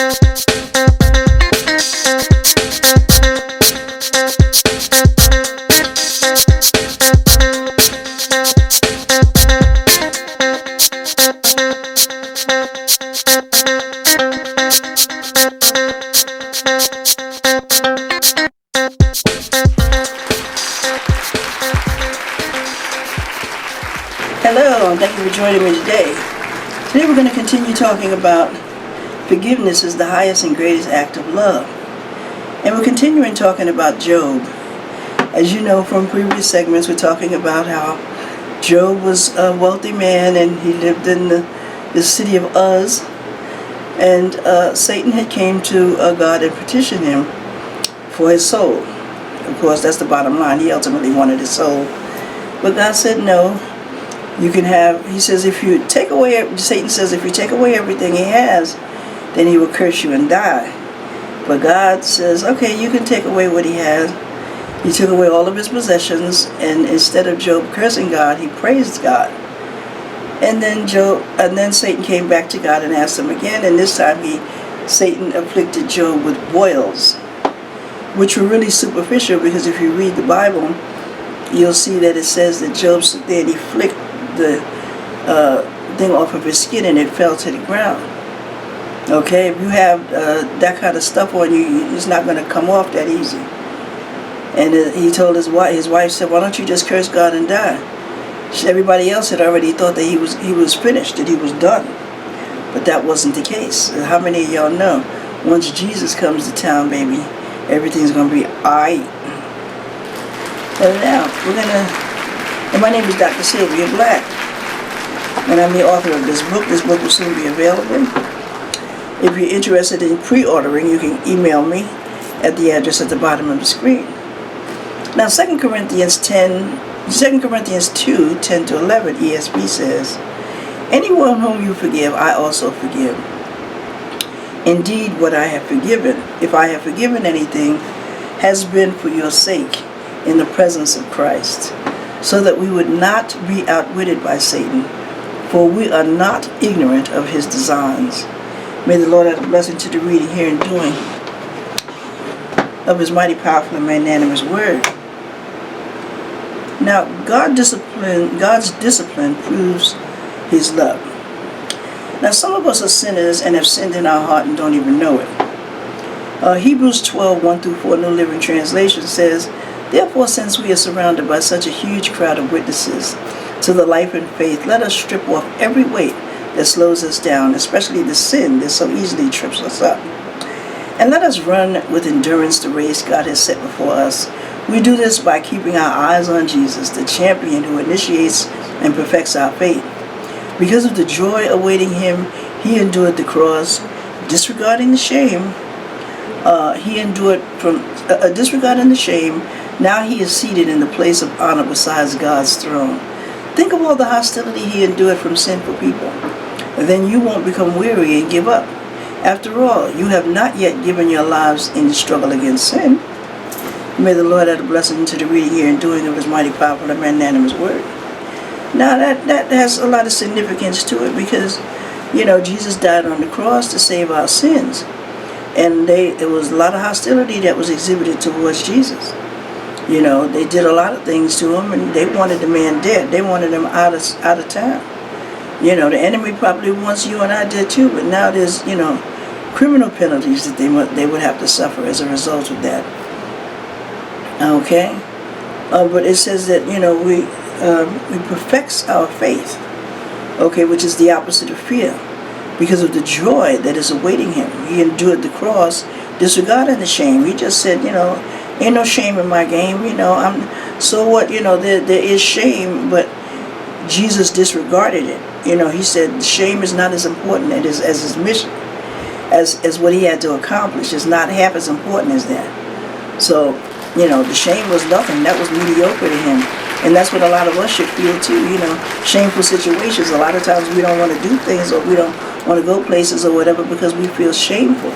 Hello, and thank you for joining me today. Today we're going to continue talking about forgiveness is the highest and greatest act of love. And we're continuing talking about Job. As you know from previous segments, we're talking about how Job was a wealthy man and he lived in the city of Uz. And Satan had came to God and petitioned him for his soul. Of course, that's the bottom line. He ultimately wanted his soul. But God said no. You can have, he says, Satan says, if you take away everything he has, then he will curse you and die. But God says, okay, you can take away what he has. He took away all of his possessions, and instead of Job cursing God, he praised God. And then Satan came back to God and asked him again, and this time Satan afflicted Job with boils, which were really superficial, because if you read the Bible, you'll see that it says that Job stood there and he flicked the thing off of his skin and it fell to the ground. Okay, if you have that kind of stuff on you, it's not going to come off that easy. And he told his wife said, why don't you just curse God and die? Everybody else had already thought that he was finished, that he was done. But that wasn't the case. How many of y'all know, once Jesus comes to town, baby, everything's going to be alright. But now, and my name is Dr. Sylvia Black, and I'm the author of this book. This book will soon be available. If you're interested in pre-ordering, you can email me at the address at the bottom of the screen. Now, 2 Corinthians 2, 10 to 11, ESV says, anyone whom you forgive, I also forgive. Indeed, what I have forgiven, if I have forgiven anything, has been for your sake in the presence of Christ, so that we would not be outwitted by Satan, for we are not ignorant of his designs. May the Lord add a blessing to the reading, hearing, and doing of his mighty, powerful, and magnanimous word. Now, God's discipline proves his love. Now, some of us are sinners and have sinned in our heart and don't even know it. Hebrews 12, 1 through 4, New Living Translation says, therefore, since we are surrounded by such a huge crowd of witnesses to the life and faith, let us strip off every weight that slows us down, especially the sin that so easily trips us up. And let us run with endurance the race God has set before us. We do this by keeping our eyes on Jesus, the champion who initiates and perfects our faith. Because of the joy awaiting him, he endured the cross, disregarding the shame. Disregarding the shame, now he is seated in the place of honor beside God's throne. Think of all the hostility he endured from sinful people. And then you won't become weary and give up. After all, you have not yet given your lives in the struggle against sin. May the Lord add a blessing to the reading, hearing, and doing of his mighty, powerful, and magnanimous word. Now that has a lot of significance to it, because, Jesus died on the cross to save our sins. And there was a lot of hostility that was exhibited towards Jesus. They did a lot of things to him, and they wanted the man dead. They wanted him out of town. The enemy probably wants you and I dead too, but now there's, criminal penalties that they would have to suffer as a result of that. Okay? But it says that, he perfects our faith, okay, which is the opposite of fear, because of the joy that is awaiting him. He endured the cross, disregarding the shame. He just said, ain't no shame in my game, so what, there is shame, but Jesus disregarded it. He said shame is not as important as his mission, as what he had to accomplish. Is not half as important as that. So, the shame was nothing. That was mediocre to him. And that's what a lot of us should feel too, shameful situations. A lot of times we don't want to do things, or we don't want to go places or whatever, because we feel shameful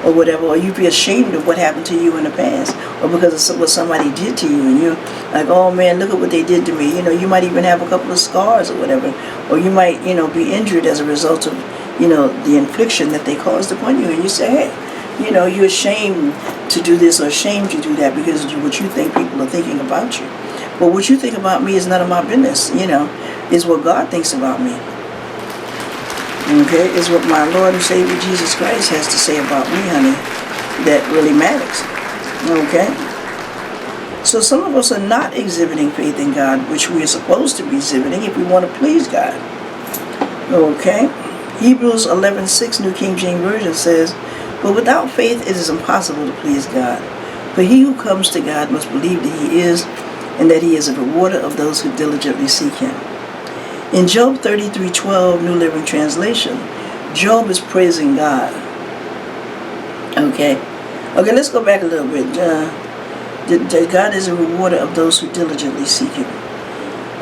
or whatever, or you feel ashamed of what happened to you in the past, or because of what somebody did to you, and you're like, oh man, look at what they did to me. You might even have a couple of scars or whatever, or you might, be injured as a result of, the infliction that they caused upon you, and you say, hey, you're ashamed to do this or ashamed to do that because of what you think people are thinking about you. Well, what you think about me is none of my business, is what God thinks about me. Okay, is what my Lord and Savior Jesus Christ has to say about me, honey, that really matters. Okay? So some of us are not exhibiting faith in God, which we are supposed to be exhibiting if we want to please God. Okay? Hebrews 11:6, New King James Version says, "But without faith it is impossible to please God. For he who comes to God must believe that he is, and that he is a rewarder of those who diligently seek him." In Job 33:12, New Living Translation, Job is praising God. Okay, let's go back a little bit. God is a rewarder of those who diligently seek him.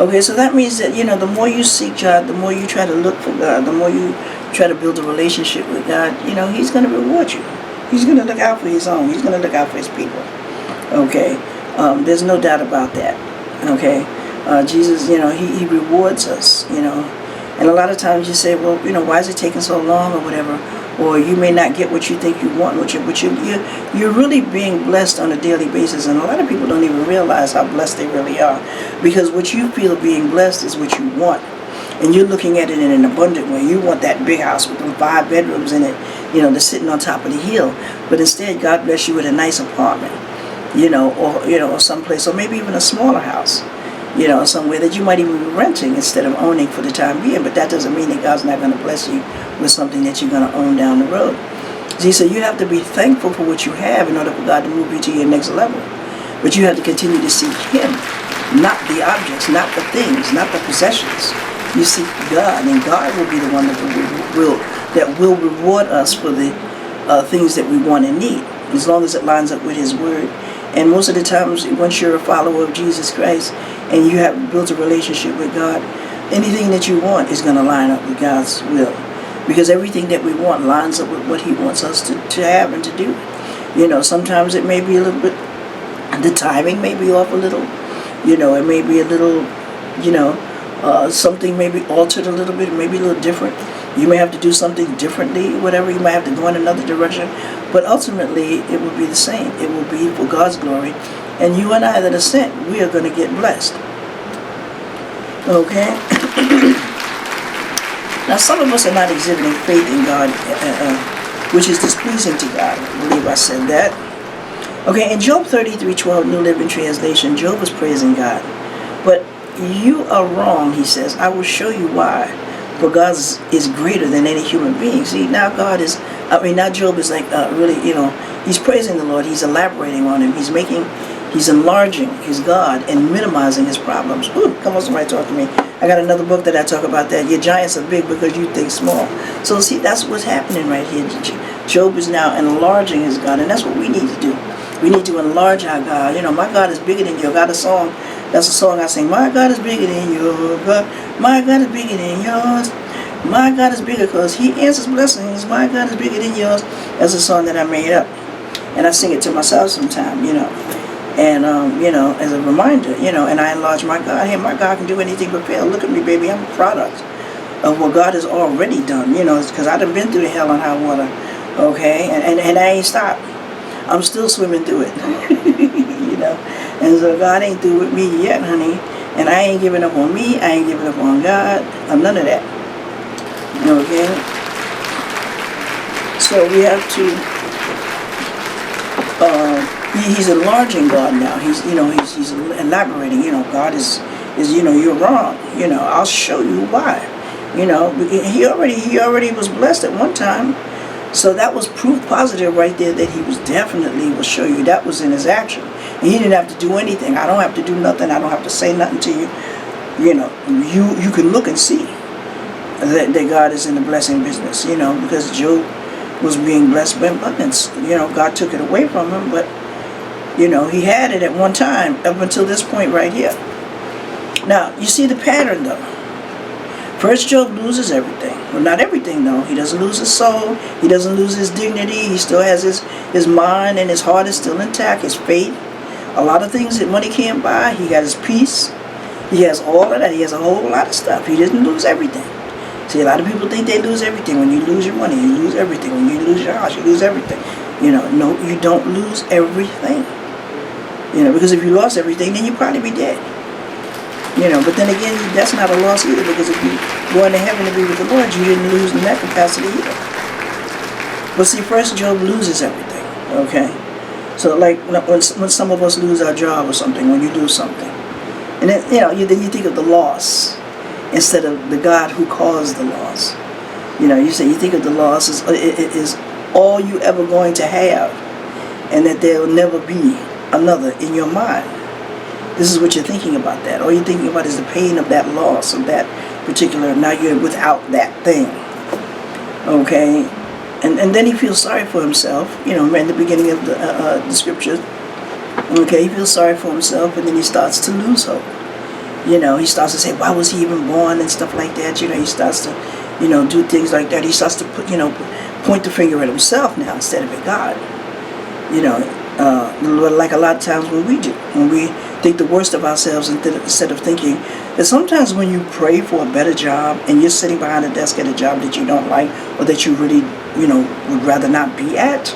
Okay, so that means that, the more you seek God, the more you try to look for God, the more you try to build a relationship with God, he's going to reward you. He's going to look out for his own. He's going to look out for his people. Okay, there's no doubt about that. Okay. Jesus, he rewards us, and a lot of times you say, well, why is it taking so long or whatever, or you may not get what you think you want, but you're really being blessed on a daily basis, and a lot of people don't even realize how blessed they really are, because what you feel being blessed is what you want, and you're looking at it in an abundant way. You want that big house with them 5 bedrooms in it, that's sitting on top of the hill, but instead God bless you with a nice apartment, or someplace, or maybe even a smaller house. Somewhere that you might even be renting instead of owning for the time being. But that doesn't mean that God's not going to bless you with something that you're going to own down the road. See, so you have to be thankful for what you have in order for God to move you to your next level. But you have to continue to seek him, not the objects, not the things, not the possessions. You seek God, and God will be the one that will reward us for the things that we want and need, as long as it lines up with his word. And most of the times, once you're a follower of Jesus Christ and you have built a relationship with God, anything that you want is going to line up with God's will. Because everything that we want lines up with what he wants us to have and to do. Sometimes it may be a little bit, the timing may be off a little. It may be a little, something may be altered a little bit, it may be a little different. You may have to do something differently, whatever. You might have to go in another direction. But ultimately, it will be the same. It will be for God's glory. And you and I that are sent, we are going to get blessed. Okay? Now, some of us are not exhibiting faith in God, which is displeasing to God. I believe I said that. Okay, in Job 33:12, New Living Translation, Job was praising God. But you are wrong, he says. I will show you why. For God is greater than any human being. See, now now Job is like really, he's praising the Lord. He's elaborating on him. He's enlarging his God and minimizing his problems. Ooh, come on, somebody talk to me. I got another book that I talk about that. Your giants are big because you think small. So see, that's what's happening right here. Job is now enlarging his God, and that's what we need to do. We need to enlarge our God. My God is bigger than you. I got a song. That's a song I sing. My God is bigger than your God. My God is bigger than yours. My God is bigger because he answers blessings. My God is bigger than yours. That's a song that I made up. And I sing it to myself sometime, And, as a reminder, and I enlarge my God. Hey, my God can do anything but fail. Look at me, baby. I'm a product of what God has already done, because I done been through the hell and high water, okay? And I ain't stopped. I'm still swimming through it, And so God ain't through with me yet, honey. And I ain't giving up on me. I ain't giving up on God. I'm none of that. Okay? So we have to, he's enlarging God now. He's elaborating, God is, you're wrong. I'll show you why. He already was blessed at one time. So that was proof positive right there that he was definitely will show you. That was in his action. And he didn't have to do anything. I don't have to do nothing. I don't have to say nothing to you. You can look and see that God is in the blessing business, because Job was being blessed by abundance. God took it away from him, but, he had it at one time up until this point right here. Now, you see the pattern, though. First, Job loses everything. Well, not everything, though. He doesn't lose his soul. He doesn't lose his dignity. He still has his mind, and his heart is still intact. His faith. A lot of things that money can't buy. He got his peace. He has all of that. He has a whole lot of stuff. He didn't lose everything. See, a lot of people think they lose everything. When you lose your money, you lose everything. When you lose your house, you lose everything. No, you don't lose everything. Because if you lost everything, then you'd probably be dead. But then again, that's not a loss either, because if you go into heaven to be with the Lord, you didn't lose in that capacity either. But see, first Job loses everything, okay? So like when some of us lose our job or something, when you lose something, and then, then you think of the loss instead of the God who caused the loss. You think of the loss as it is all you ever going to have, and that there will never be another in your mind. This is what you're thinking about that. All you're thinking about is the pain of that loss of that particular, now you're without that thing. Okay? And then he feels sorry for himself, in the beginning of the scriptures. Okay, he feels sorry for himself, and then he starts to lose hope. He starts to say, why was he even born and stuff like that. He starts to, do things like that. He starts to point the finger at himself now instead of at God. Like a lot of times when we think the worst of ourselves instead of thinking that sometimes when you pray for a better job and you're sitting behind a desk at a job that you don't like or that you really, would rather not be at,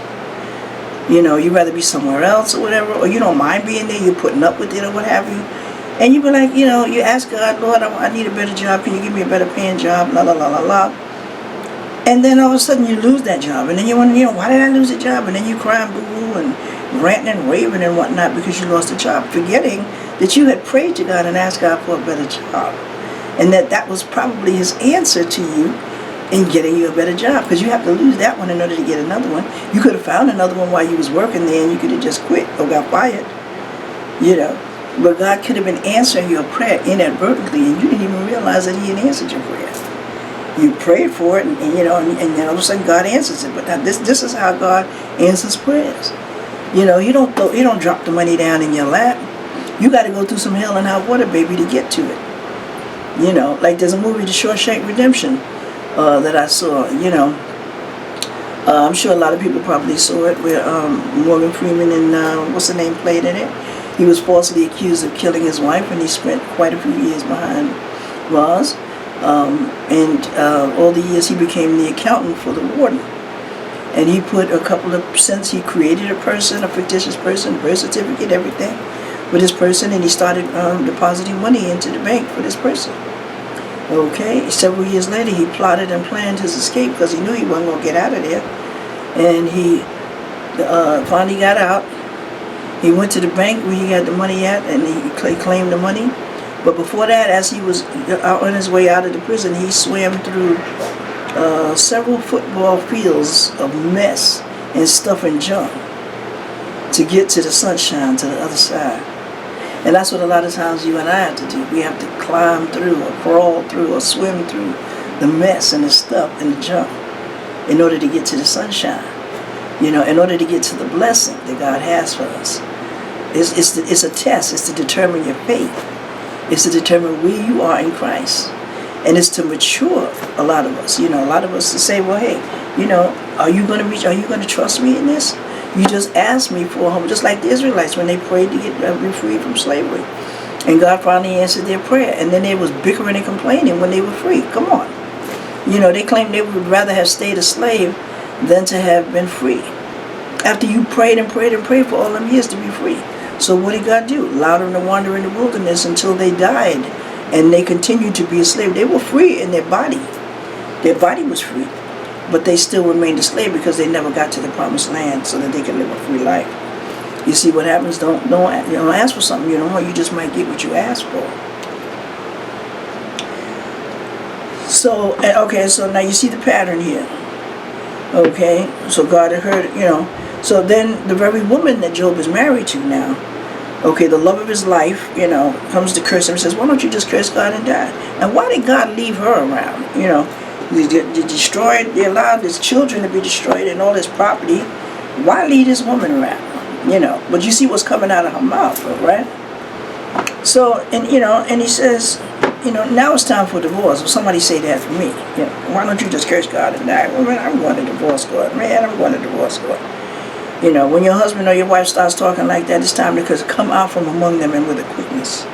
you'd rather be somewhere else or whatever, or you don't mind being there, you're putting up with it or what have you. And you be like, you ask God, Lord, I need a better job. Can you give me a better paying job? La, la, la, la, la. And then all of a sudden you lose that job. And then you wonder, why did I lose the job? And then you crying boo-hoo and ranting and raving and whatnot because you lost the job, forgetting that you had prayed to God and asked God for a better job. And that was probably his answer to you in getting you a better job, because you have to lose that one in order to get another one. You could have found another one while you was working there, and you could have just quit or got fired. But God could have been answering your prayer inadvertently, and you didn't even realize that he had answered your prayer. You prayed for it, and then all of a sudden God answers it. But now this is how God answers prayers. You don't drop the money down in your lap. You got to go through some hell and hot water, baby, to get to it. Like there's a movie, The Shawshank Redemption, that I saw. I'm sure a lot of people probably saw it, where Morgan Freeman and what's the name played in it. He was falsely accused of killing his wife, and he spent quite a few years behind bars. And all the years he became the accountant for the warden. And he put a couple of cents, he created a person, a fictitious person, birth certificate, everything, with this person, and he started depositing money into the bank for this person. Okay, several years later he plotted and planned his escape because he knew he wasn't going to get out of there. And he finally got out. He went to the bank where he had the money at, and he claimed the money. But before that, as he was on his way out of the prison, he swam through several football fields of mess and stuff and junk to get to the sunshine, to the other side. And that's what a lot of times you and I have to do. We have to climb through or crawl through or swim through the mess and the stuff and the junk in order to get to the sunshine. In order to get to the blessing that God has for us. It's a test. It's to determine your faith. It's to determine where you are in Christ. And it's to mature a lot of us. A lot of us to say, well, hey, are you going to trust me in this? You just asked me for hope, just like the Israelites when they prayed to get free from slavery. And God finally answered their prayer. And then they was bickering and complaining when they were free. Come on. They claimed they would rather have stayed a slave than to have been free. After you prayed and prayed and prayed for all them years to be free. So what did God do? Allowed them to wander in the wilderness until they died. And they continued to be a slave. They were free in their body. Their body was free. But they still remained a slave because they never got to the promised land so that they could live a free life. You see what happens? Don't ask for something you don't want. You just might get what you ask for. So now you see the pattern here. Okay, so God had heard, So then the very woman that Job is married to now, okay, the love of his life, comes to curse him and says, why don't you just curse God and die? And why did God leave her around? They destroyed, they allowed his children to be destroyed and all his property. Why leave this woman around? But you see what's coming out of her mouth, right? So, and he says, now it's time for divorce. Well, somebody say that for me. Why don't you just curse God and die? Well, man, I'm going to divorce God. Man, I'm going to divorce God. When your husband or your wife starts talking like that, it's time to come out from among them and with a quickness.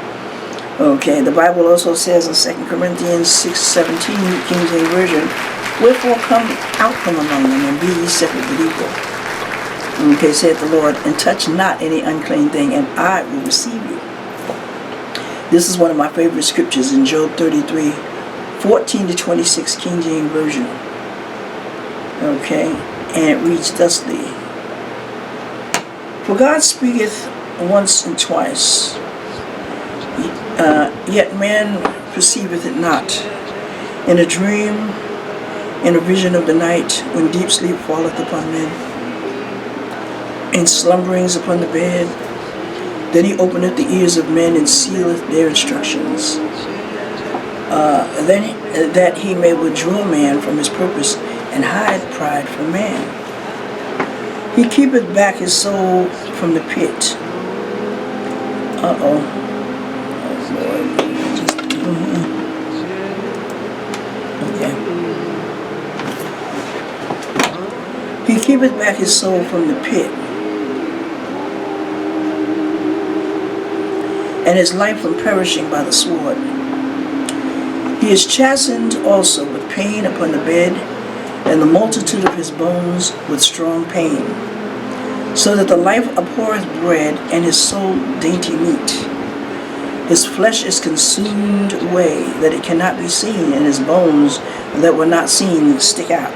Okay, the Bible also says in 2 Corinthians 6:17, New King James Version, wherefore come out from among them, and be ye separate but equal. Okay, saith the Lord, and touch not any unclean thing, and I will receive you. This is one of my favorite scriptures in Job 33:14-26, King James Version. Okay, and it reads thusly, for God speaketh once and twice, yet man perceiveth it not. In a dream, in a vision of the night, when deep sleep falleth upon men, in slumberings upon the bed, then he openeth the ears of men and sealeth their instructions. Then that he may withdraw man from his purpose and hide pride from man. He keepeth back his soul from the pit. Oh Lord. Okay. He keepeth back his soul from the pit, and his life from perishing by the sword. He is chastened also with pain upon the bed, and the multitude of his bones with strong pain, so that the life abhorreth bread, and his soul dainty meat. His flesh is consumed away, that it cannot be seen, and his bones that were not seen stick out.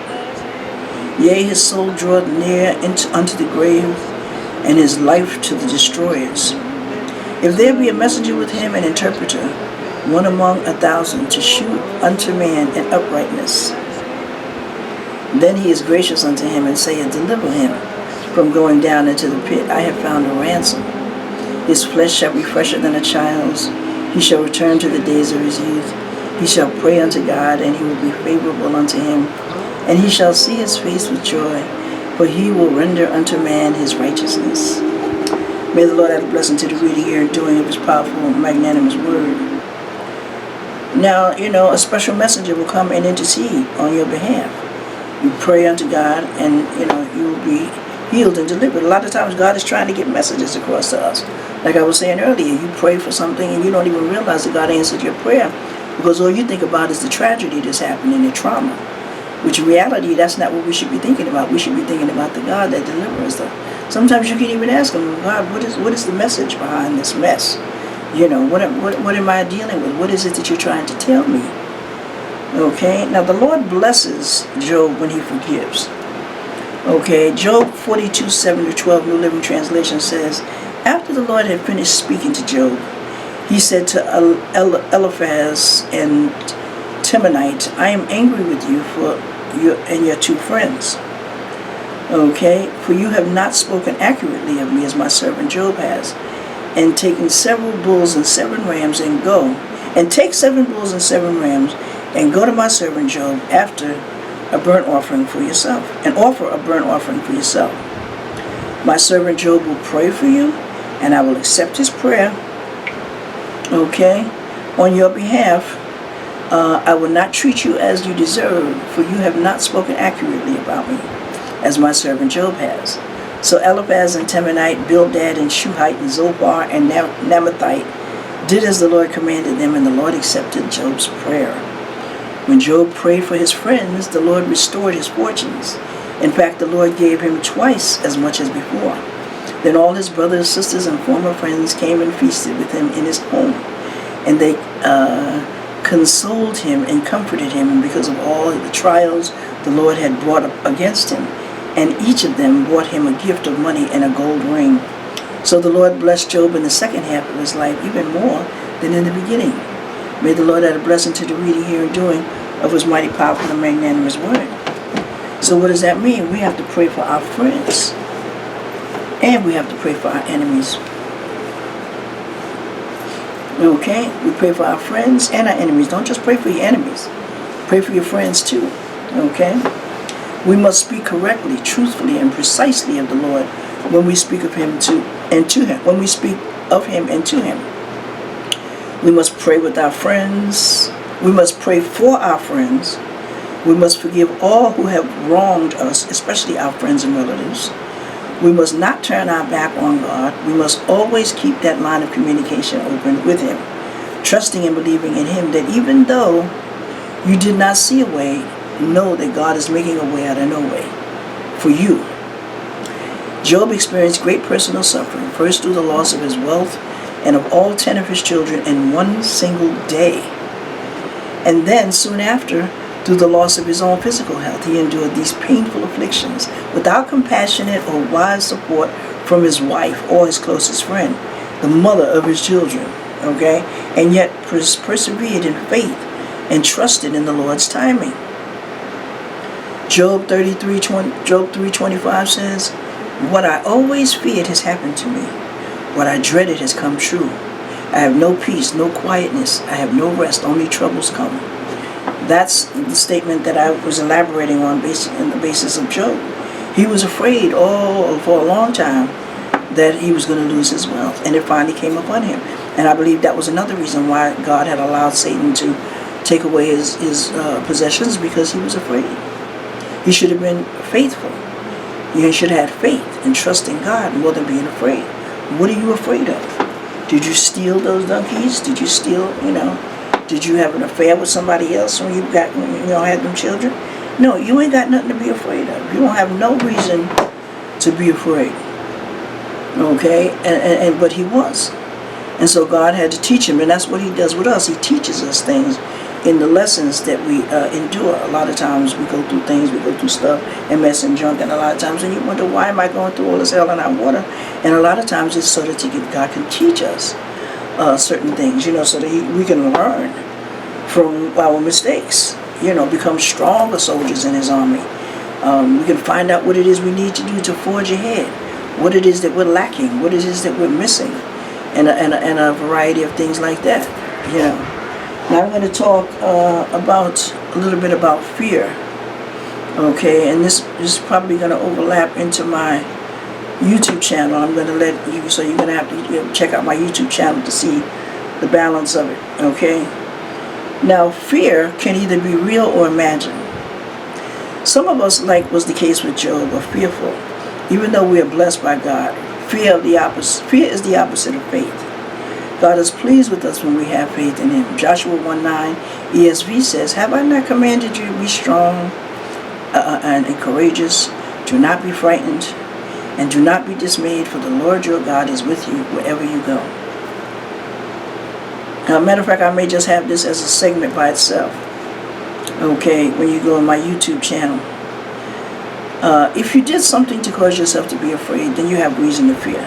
Yea, his soul draweth near unto the grave, and his life to the destroyers. If there be a messenger with him, an interpreter, one among 1,000, to shew unto man in uprightness, then he is gracious unto him, and saith, deliver him from going down into the pit. I have found a ransom. His flesh shall be fresher than a child's. He shall return to the days of his youth. He shall pray unto God, and he will be favorable unto him. And he shall see his face with joy, for he will render unto man his righteousness. May the Lord add a blessing to the reading, hearing, and doing of his powerful, magnanimous word. Now, a special messenger will come and intercede on your behalf. You pray unto God, and, you will be healed and delivered. A lot of times God is trying to get messages across to us. Like I was saying earlier, you pray for something and you don't even realize that God answered your prayer, because all you think about is the tragedy that's happening, the trauma. Which in reality, that's not what we should be thinking about. We should be thinking about the God that delivers us. Sometimes you can even ask him, God, what is the message behind this mess? What am I dealing with? What is it that you're trying to tell me? Okay, now the Lord blesses Job when he forgives. Okay, Job 42:7-12, New Living Translation says, after the Lord had finished speaking to Job, he said to Eliphaz and Temanite, I am angry with you for you and your two friends. Okay, for you have not spoken accurately of me as my servant Job has, and taken several bulls and 7 rams and take 7 bulls and 7 rams and go to my servant Job after a burnt offering for yourself, and offer a burnt offering for yourself. My servant Job will pray for you, and I will accept his prayer, okay, on your behalf. I will not treat you as you deserve, for you have not spoken accurately about me, as my servant Job has. So Eliphaz and Temanite, Bildad and Shuhite and Zophar and Namathite did as the Lord commanded them, and the Lord accepted Job's prayer. When Job prayed for his friends, the Lord restored his fortunes. In fact, the Lord gave him twice as much as before. Then all his brothers, sisters, and former friends came and feasted with him in his home, and they consoled him and comforted him because of all the trials the Lord had brought up against him, and each of them brought him a gift of money and a gold ring. So the Lord blessed Job in the second half of his life even more than in the beginning. May the Lord add a blessing to the reading, hearing, and doing of his mighty, powerful, and magnanimous word. So what does that mean? We have to pray for our friends, and we have to pray for our enemies. Okay? We pray for our friends and our enemies. Don't just pray for your enemies. Pray for your friends too. Okay? We must speak correctly, truthfully, and precisely of the Lord when we speak of him and to him. When we speak of him and to him. We must pray with our friends. We must pray for our friends. We must forgive all who have wronged us, especially our friends and relatives. We must not turn our back on God. We must always keep that line of communication open with him. trusting and believing in Him, that even though you did not see a way, know that God is making a way out of no way for you. Job experienced great personal suffering, first through the loss of his wealth and of all 10 of his children in one single day. And then, soon after, through the loss of his own physical health, he endured these painful afflictions without compassionate or wise support from his wife or his closest friend, the mother of his children, okay? And yet persevered in faith and trusted in the Lord's timing. Job 3:25 says, "What I always feared has happened to me. What I dreaded has come true. I have no peace, no quietness. I have no rest, only troubles come." That's the statement that I was elaborating on in the basis of Job. He was afraid for a long time that he was going to lose his wealth, and it finally came upon him. And I believe that was another reason why God had allowed Satan to take away his possessions, because he was afraid. He should have been faithful. You should have had faith and trust in God more than being afraid. What are you afraid of? Did you steal those donkeys? Did you steal, did you have an affair with somebody else when you had them children? No, you ain't got nothing to be afraid of. You don't have no reason to be afraid. Okay? But he was. And so God had to teach him, and that's what he does with us. He teaches us things in the lessons that we endure. A lot of times we go through things, we go through stuff and mess and junk, and a lot of times when you wonder, why am I going through all this hell and high water? And a lot of times it's so that God can teach us certain things, so that we can learn from our mistakes, become stronger soldiers in his army. We can find out what it is we need to do to forge ahead, what it is that we're lacking, what it is that we're missing, and a variety of things like that, Now I'm going to talk a little bit about fear, okay? And this is probably going to overlap into my YouTube channel. I'm going to let you, so you're going to have to check out my YouTube channel to see the balance of it, okay? Now, fear can either be real or imagined. Some of us, like was the case with Job, are fearful, even though we are blessed by God. Fear is the opposite of faith. God is pleased with us when we have faith in Him. Joshua 1:9 ESV says, "Have I not commanded you to be strong and courageous? Do not be frightened and do not be dismayed, for the Lord your God is with you wherever you go." Now, matter of fact, I may just have this as a segment by itself. Okay, when you go on my YouTube channel. If you did something to cause yourself to be afraid, then you have reason to fear.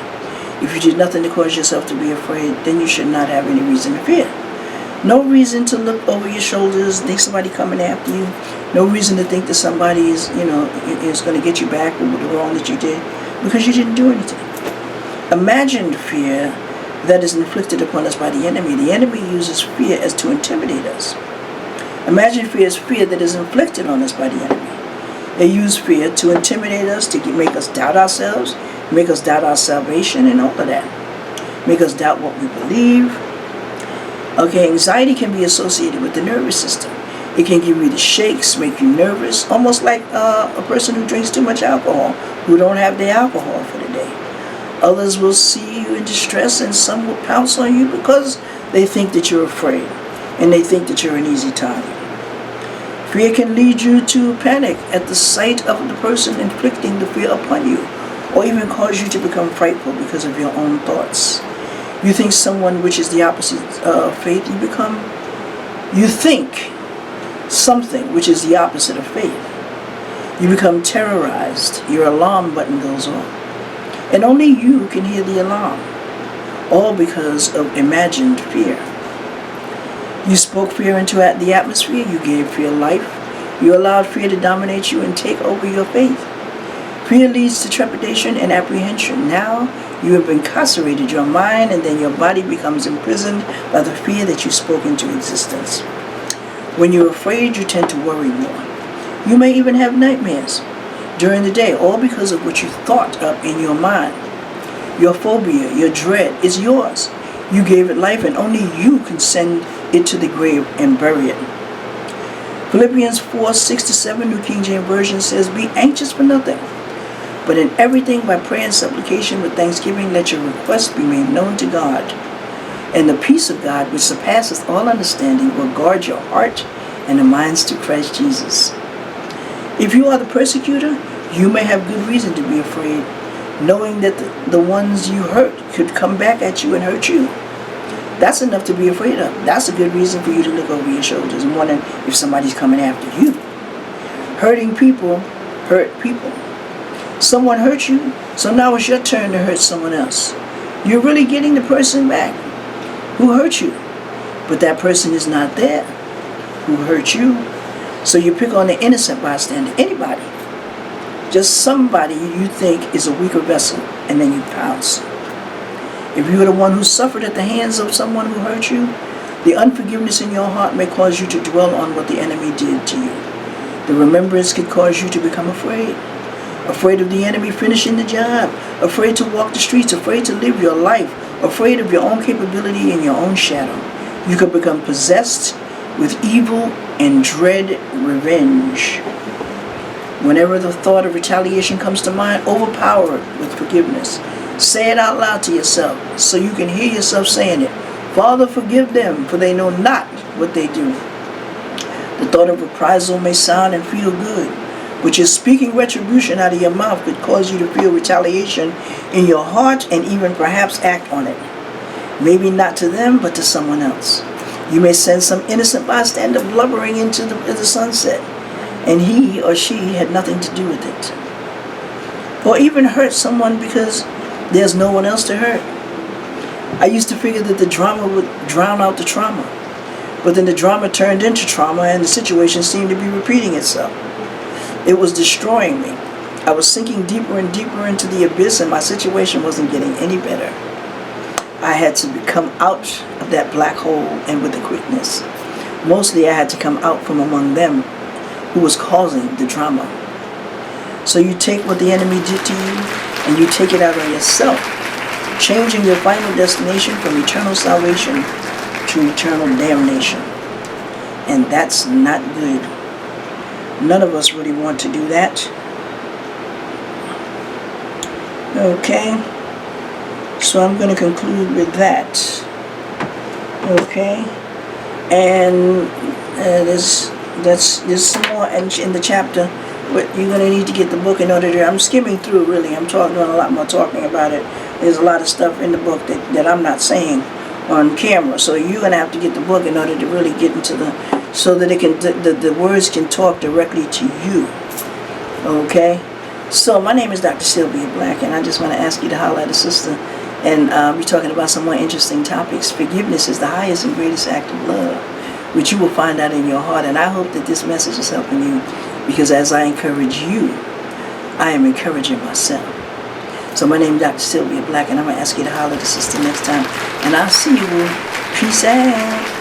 If you did nothing to cause yourself to be afraid, then you should not have any reason to fear. No reason to look over your shoulders, think somebody coming after you. No reason to think that somebody is going to get you back for the wrong that you did, because you didn't do anything. Imagined fear that is inflicted upon us by the enemy. The enemy uses fear as to intimidate us. Imagined fear is fear that is inflicted on us by the enemy. They use fear to intimidate us, to make us doubt ourselves, make us doubt our salvation and all of that. Make us doubt what we believe. Okay, anxiety can be associated with the nervous system. It can give you the shakes, make you nervous, almost like a person who drinks too much alcohol, who don't have their alcohol for the day. Others will see you in distress, and some will pounce on you because they think that you're afraid, and they think that you're an easy target. Fear can lead you to panic at the sight of the person inflicting the fear upon you, or even cause you to become frightful because of your own thoughts. You think someone which is the opposite of faith, you think something which is the opposite of faith. You become terrorized, your alarm button goes off, and only you can hear the alarm, all because of imagined fear. You spoke fear into the atmosphere, you gave fear life, you allowed fear to dominate you and take over your faith. Fear leads to trepidation and apprehension. Now you have incarcerated your mind, and then your body becomes imprisoned by the fear that you spoke into existence. When you're afraid, you tend to worry more. You may even have nightmares during the day, all because of what you thought up in your mind. Your phobia, your dread is yours. You gave it life, and only you can send it to the grave and bury it. Philippians 4:6-7, New King James Version says, "Be anxious for nothing, but in everything by prayer and supplication with thanksgiving, let your requests be made known to God. And the peace of God, which surpasses all understanding, will guard your heart and the minds to Christ Jesus. If you are the persecutor, you may have good reason to be afraid, knowing that the ones you hurt could come back at you and hurt you. That's enough to be afraid of. That's a good reason for you to look over your shoulders and wondering if somebody's coming after you. Hurting people hurt people. Someone hurt you, so now it's your turn to hurt someone else. You're really getting the person back who hurt you, but that person is not there who hurt you. So you pick on the innocent bystander, anybody, just somebody you think is a weaker vessel, and then you pounce. If you are the one who suffered at the hands of someone who hurt you, the unforgiveness in your heart may cause you to dwell on what the enemy did to you. The remembrance could cause you to become afraid. Afraid of the enemy finishing the job, afraid to walk the streets, afraid to live your life, afraid of your own capability and your own shadow. You could become possessed with evil and dread revenge. Whenever the thought of retaliation comes to mind, overpower it with forgiveness. Say it out loud to yourself so you can hear yourself saying it. Father, forgive them, for they know not what they do. The thought of reprisal may sound and feel good, but your speaking retribution out of your mouth could cause you to feel retaliation in your heart and even perhaps act on it. Maybe not to them, but to someone else. You may send some innocent bystander blubbering into the sunset, and he or she had nothing to do with it. Or even hurt someone because there's no one else to hurt. I used to figure that the drama would drown out the trauma, but then the drama turned into trauma and the situation seemed to be repeating itself. It was destroying me. I was sinking deeper and deeper into the abyss, and my situation wasn't getting any better. I had to come out of that black hole, and with a quickness. Mostly I had to come out from among them who was causing the drama. So you take what the enemy did to you, and you take it out on yourself, changing your final destination from eternal salvation to eternal damnation. And that's not good. None of us really want to do that. Okay, so I'm going to conclude with that. Okay, and there's some more in the chapter, but you're going to need to get the book in order to. I'm skimming through really. I'm doing a lot more talking about it. There's a lot of stuff in the book that I'm not saying on camera, so you're going to have to get the book in order to really get into so that it can the words can talk directly to you. Okay, so my name is Dr. Sylvia Black, and I just want to ask you to holler at a sister, and we're talking about some more interesting topics. Forgiveness is the highest and greatest act of love, which you will find out in your heart. And I hope that this message is helping you, because as I encourage you, I am encouraging myself. So my name is Dr. Sylvia Black, and I'm going to ask you to holler at a sister next time, and I'll see you. Peace out.